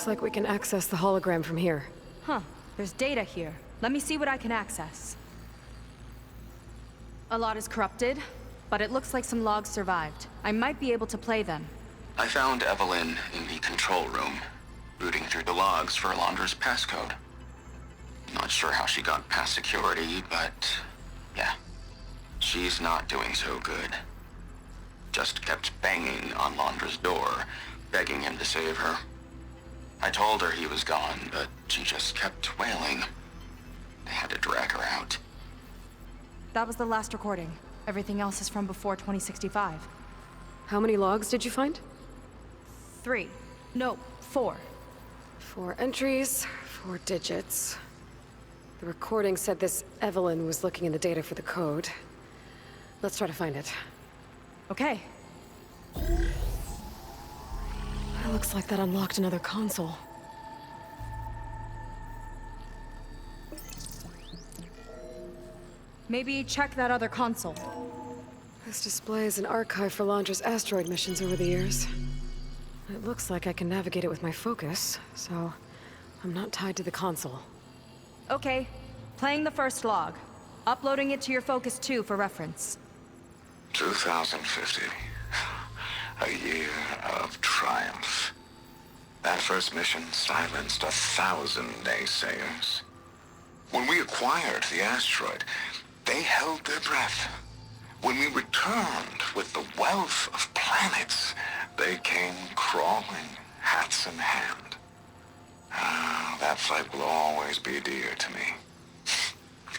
Looks like we can access the hologram from here. Huh. There's data here. Let me see what I can access. A lot is corrupted, but it looks like some logs survived. I might be able to play them. I found Evelyn in the control room, rooting through the logs for Alondra's passcode. Not sure how she got past security, but yeah, she's not doing so good. Just kept banging on Alondra's door, begging him to save her. I told her he was gone, but she just kept wailing. I had to drag her out. That was the last recording. Everything else is from before 2065. How many logs did you find? 3. No, 4. 4 entries, 4 digits. The recording said this Evelyn was looking in the data for the code. Let's try to find it. Okay. It looks like that unlocked another console. Maybe check that other console. This displays an archive for Alondra's asteroid missions over the years. It looks like I can navigate it with my focus, so I'm not tied to the console. Okay. Playing the first log. Uploading it to your Focus 2 for reference. 2050. A year of triumph. That first mission silenced 1,000 naysayers. When we acquired the asteroid, they held their breath. When we returned with the wealth of planets, they came crawling, hats in hand. Ah, that fight will always be dear to me.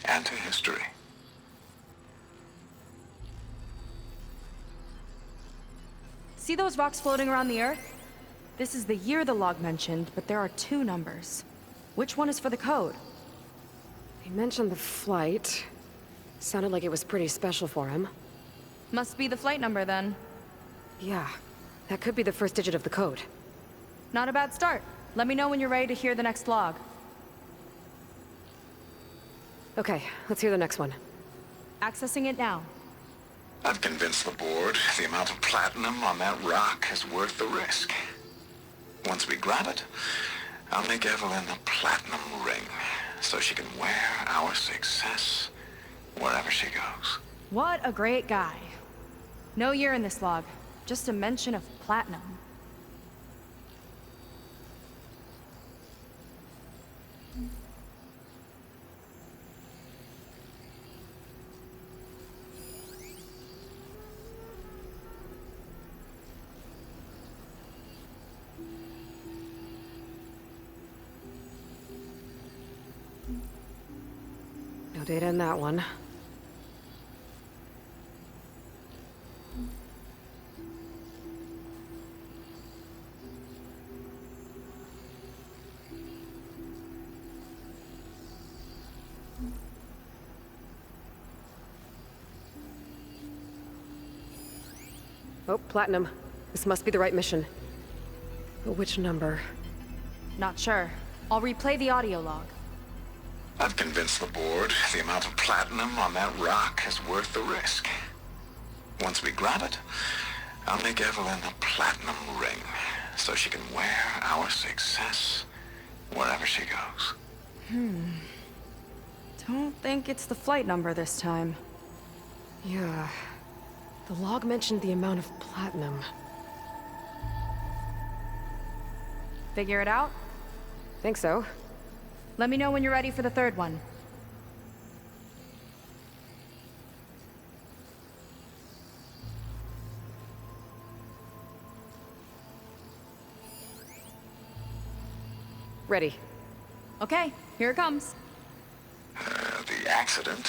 And to history. See those rocks floating around the Earth? This is the year the log mentioned, but there are 2 numbers. Which one is for the code? He mentioned the flight. Sounded like it was pretty special for him. Must be the flight number then. Yeah, that could be the first digit of the code. Not a bad start. Let me know when you're ready to hear the next log. Okay, let's hear the next one. Accessing it now. I've convinced the board the amount of platinum on that rock is worth the risk. Once we grab it, I'll make Evelyn a platinum ring, so she can wear our success wherever she goes. What a great guy. No year in this log, just a mention of platinum. No data in that one. Oh, platinum. This must be the right mission. But which number? Not sure. I'll replay the audio log. I've convinced the board the amount of platinum on that rock is worth the risk. Once we grab it, I'll make Evelyn a platinum ring, so she can wear our success wherever she goes. Don't think it's the flight number this time. Yeah. The log mentioned the amount of platinum. Figure it out? Think so. Let me know when you're ready for the third one. Ready. Okay, here it comes. The accident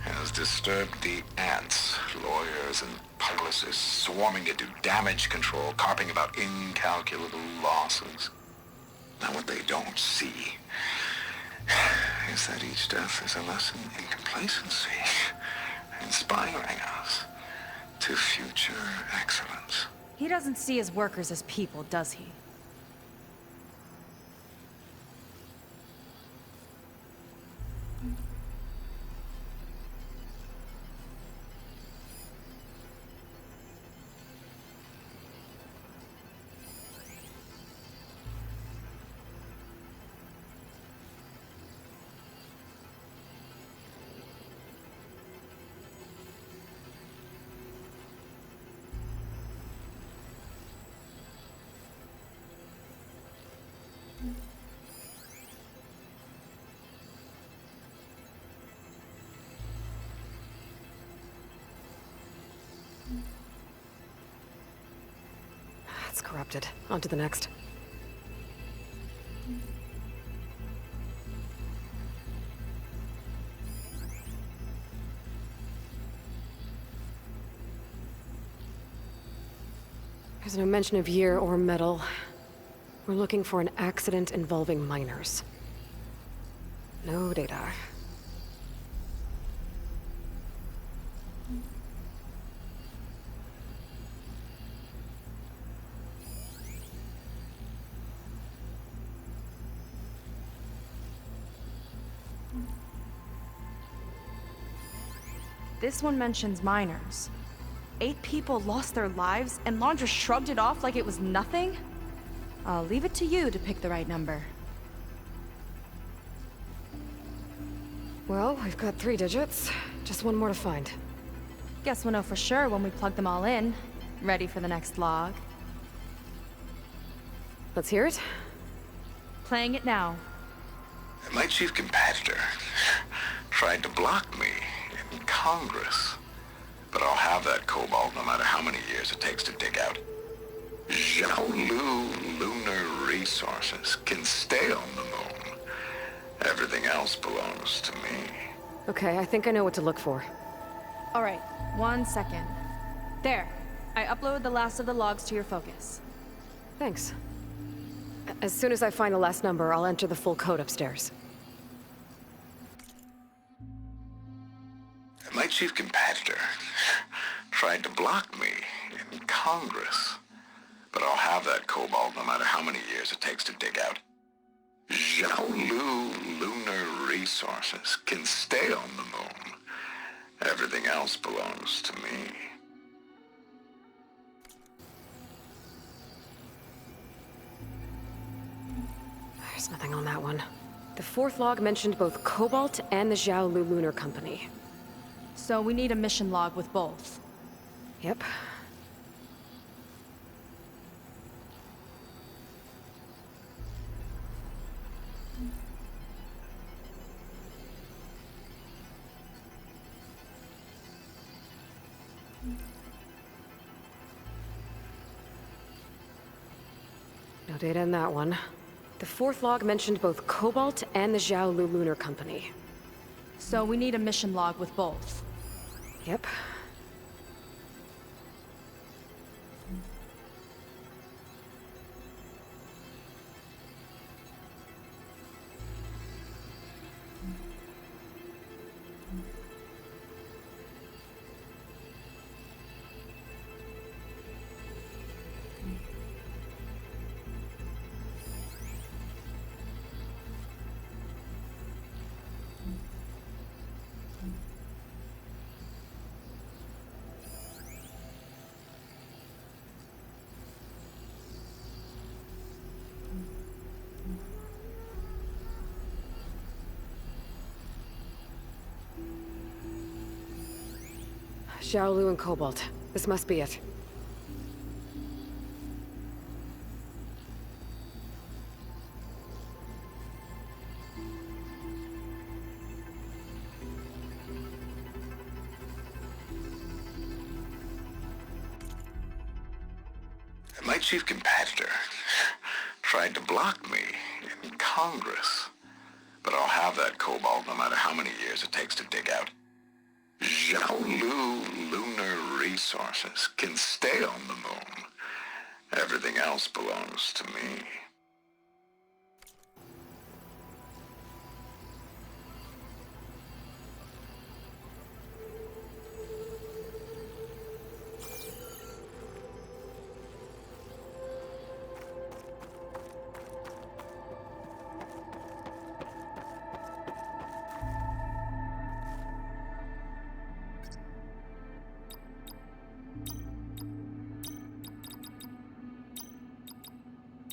has disturbed the ants, lawyers and publicists swarming to do damage control, carping about incalculable losses. Now what they don't see is that each death is a lesson in complacency, inspiring us to future excellence. He doesn't see his workers as people, does he? That's corrupted. On to the next. There's no mention of year or metal. We're looking for an accident involving miners. No data. This one mentions miners. 8 people lost their lives, and Laundra shrugged it off like it was nothing? I'll leave it to you to pick the right number. Well, we've got 3 digits. Just one more to find. Guess we'll know for sure when we plug them all in. Ready for the next log. Let's hear it. Playing it now. My chief competitor tried to block me in Congress. But I'll have that cobalt no matter how many years it takes to dig out. Xiaolu Lunar Resources can stay on the moon. Everything else belongs to me. Okay, I think I know what to look for. All right, 1 second. There. I uploaded the last of the logs to your focus. Thanks. As soon as I find the last number, I'll enter the full code upstairs. My chief competitor tried to block me in Congress. But I'll have that cobalt no matter how many years it takes to dig out. Xiaolu Lunar Resources can stay on the moon. Everything else belongs to me. There's nothing on that one. The 4th log mentioned both cobalt and the Xiaolu Lunar Company. So we need a mission log with both. Yep. No data in that one. The 4th log mentioned both cobalt and the Xiaolu Lunar Company. So we need a mission log with both. Yep. Xiaolu and cobalt. This must be it. My chief competitor tried to block me in Congress. But I'll have that cobalt no matter how many years it takes to dig out. Xiaolu Lunar Resources can stay on the moon. Everything else belongs to me.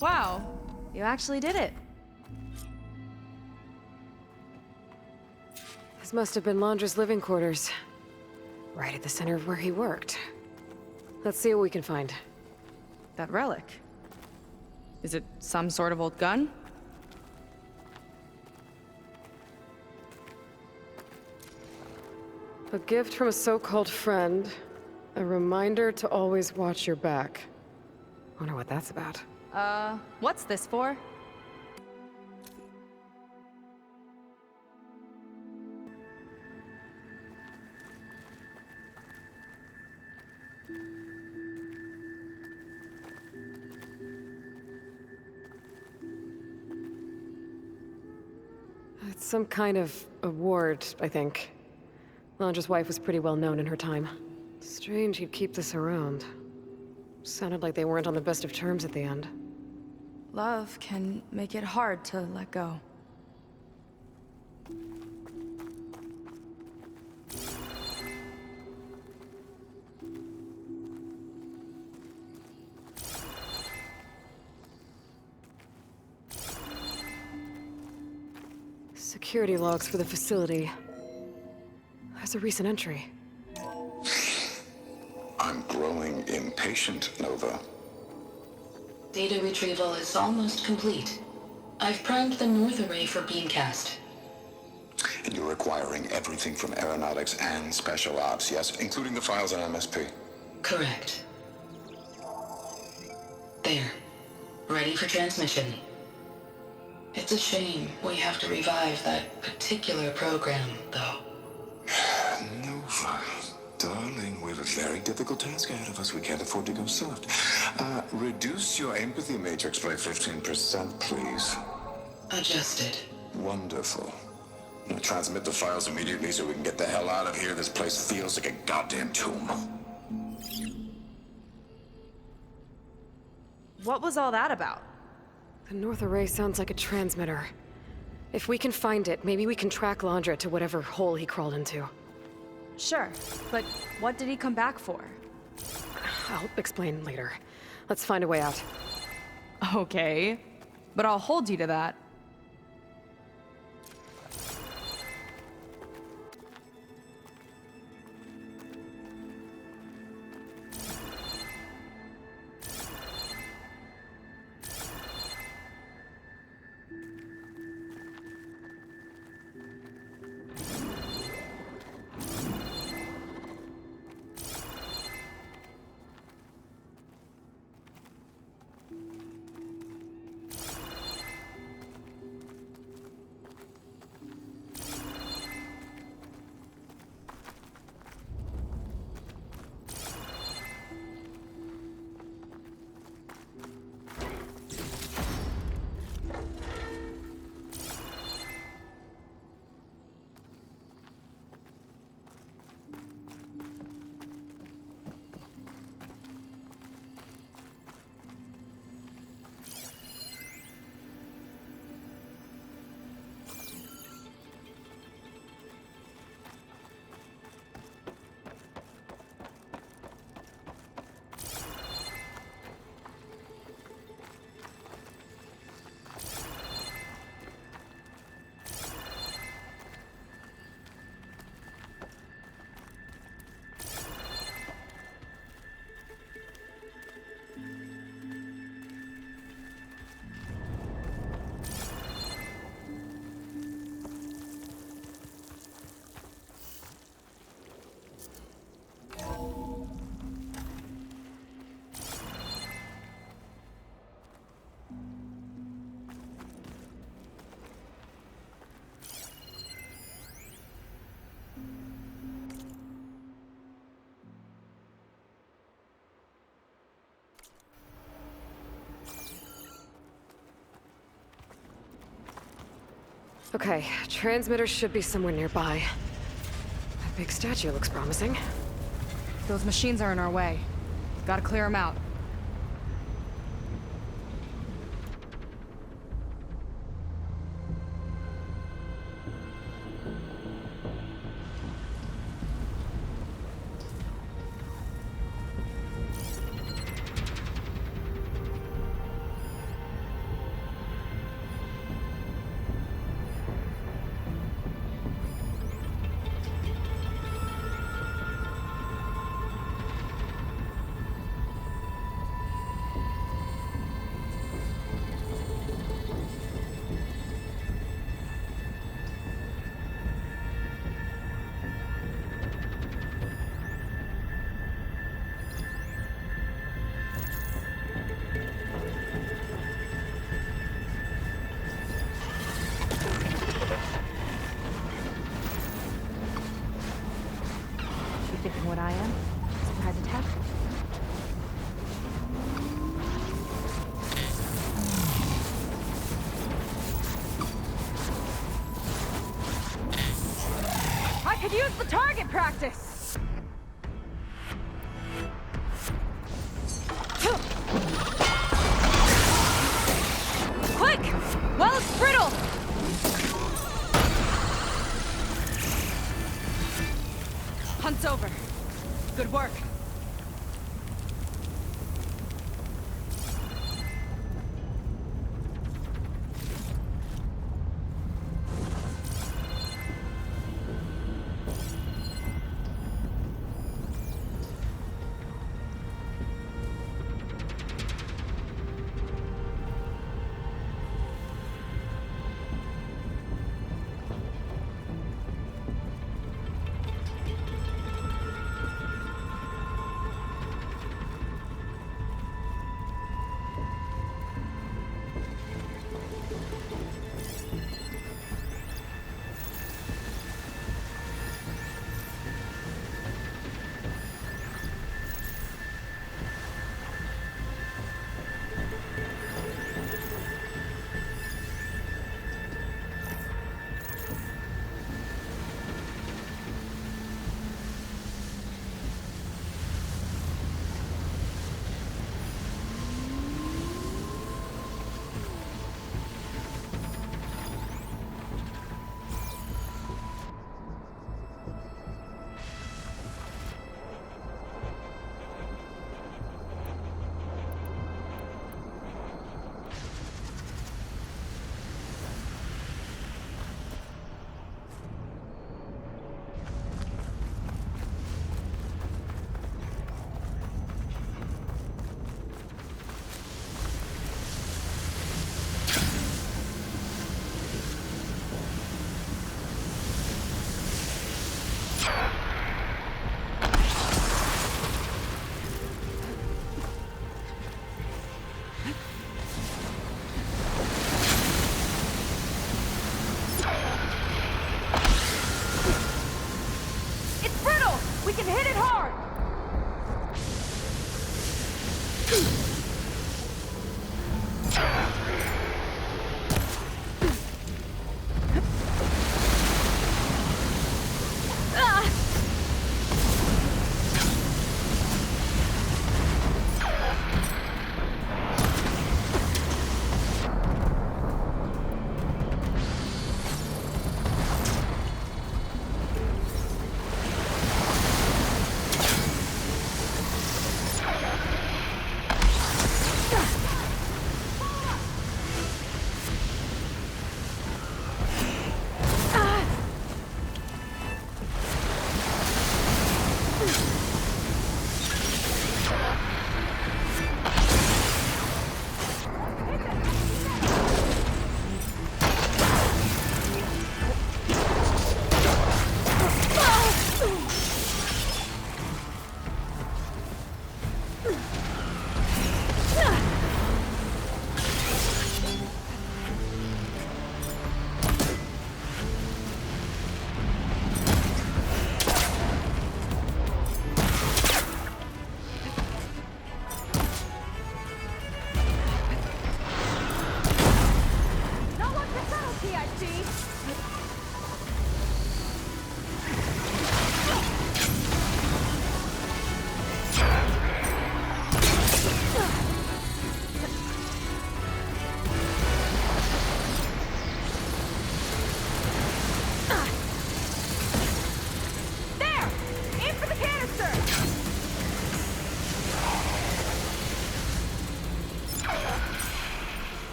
Wow, you actually did it. This must have been Laundra's living quarters. Right at the center of where he worked. Let's see what we can find. That relic. Is it some sort of old gun? A gift from a so-called friend. A reminder to always watch your back. Wonder what that's about. What's this for? It's some kind of award, I think. Londra's wife was pretty well known in her time. Strange he'd keep this around. Sounded like they weren't on the best of terms at the end. Love can make it hard to let go. Security logs for the facility. There's a recent entry. I'm growing impatient, Nova. Data retrieval is almost complete. I've primed the north array for beamcast. And you're acquiring everything from aeronautics and special ops, yes? Including the files on MSP. Correct. There. Ready for transmission. It's a shame we have to revive that particular program, though. Nova, darling, we have a very difficult task ahead of us. We can't afford to go soft. Reduce your empathy matrix by 15%, please. Adjusted. Wonderful. Now transmit the files immediately so we can get the hell out of here. This place feels like a goddamn tomb. What was all that about? The north array sounds like a transmitter. If we can find it, maybe we can track Londra to whatever hole he crawled into. Sure, but what did he come back for? I'll explain later. Let's find a way out. Okay, but I'll hold you to that. Okay, transmitter should be somewhere nearby. That big statue looks promising. Those machines are in our way. Gotta clear them out. thinking what I am? Surprise attack? I could use the target practice! Quick! Well, it's brittle! Hunt's over. Good work. We can hit it hard!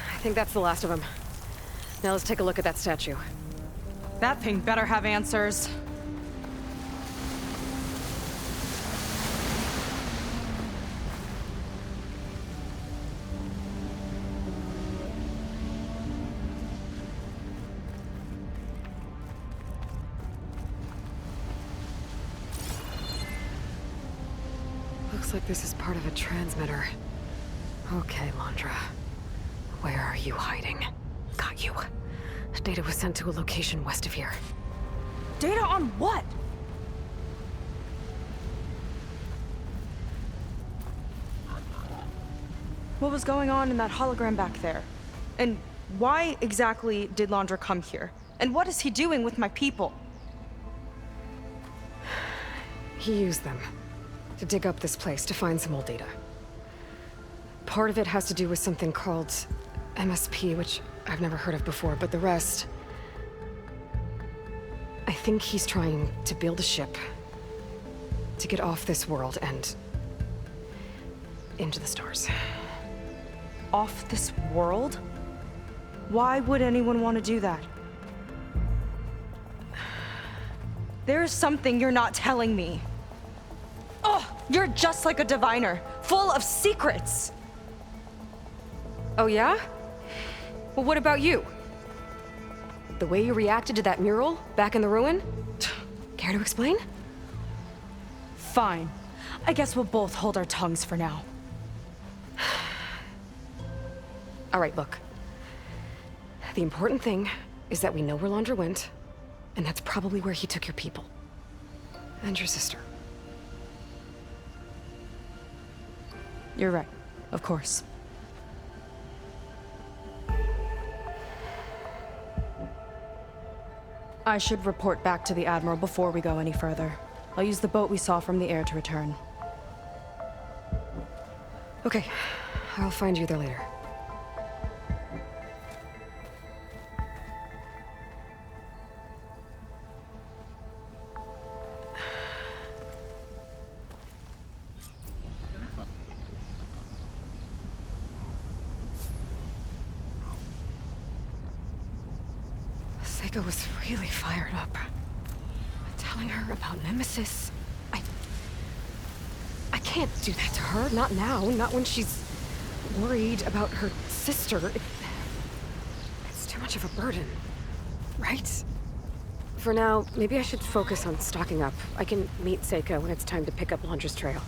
I think that's the last of them. Now let's take a look at that statue. That thing better have answers. Looks like this is part of a transmitter. Okay, Londra. Where are you hiding? Got you. Data was sent to a location west of here. Data on what? What was going on in that hologram back there? And why exactly did Londra come here? And what is he doing with my people? He used them to dig up this place to find some old data. Part of it has to do with something called MSP, which I've never heard of before, but the rest... I think he's trying to build a ship to get off this world and into the stars. Off this world? Why would anyone want to do that? There's something you're not telling me. Oh, you're just like a diviner, full of secrets. Oh yeah? Well, what about you? The way you reacted to that mural back in the ruin? Care to explain? Fine. I guess we'll both hold our tongues for now. All right, look. The important thing is that we know where Londra went, and that's probably where he took your people. And your sister. You're right. Of course. I should report back to the Admiral before we go any further. I'll use the boat we saw from the air to return. Okay. I'll find you there later. Seiko was really fired up. Telling her about Nemesis. I can't do that to her. Not now. Not when she's worried about her sister. It's too much of a burden. Right? For now, maybe I should focus on stocking up. I can meet Seiko when it's time to pick up Londra's trail.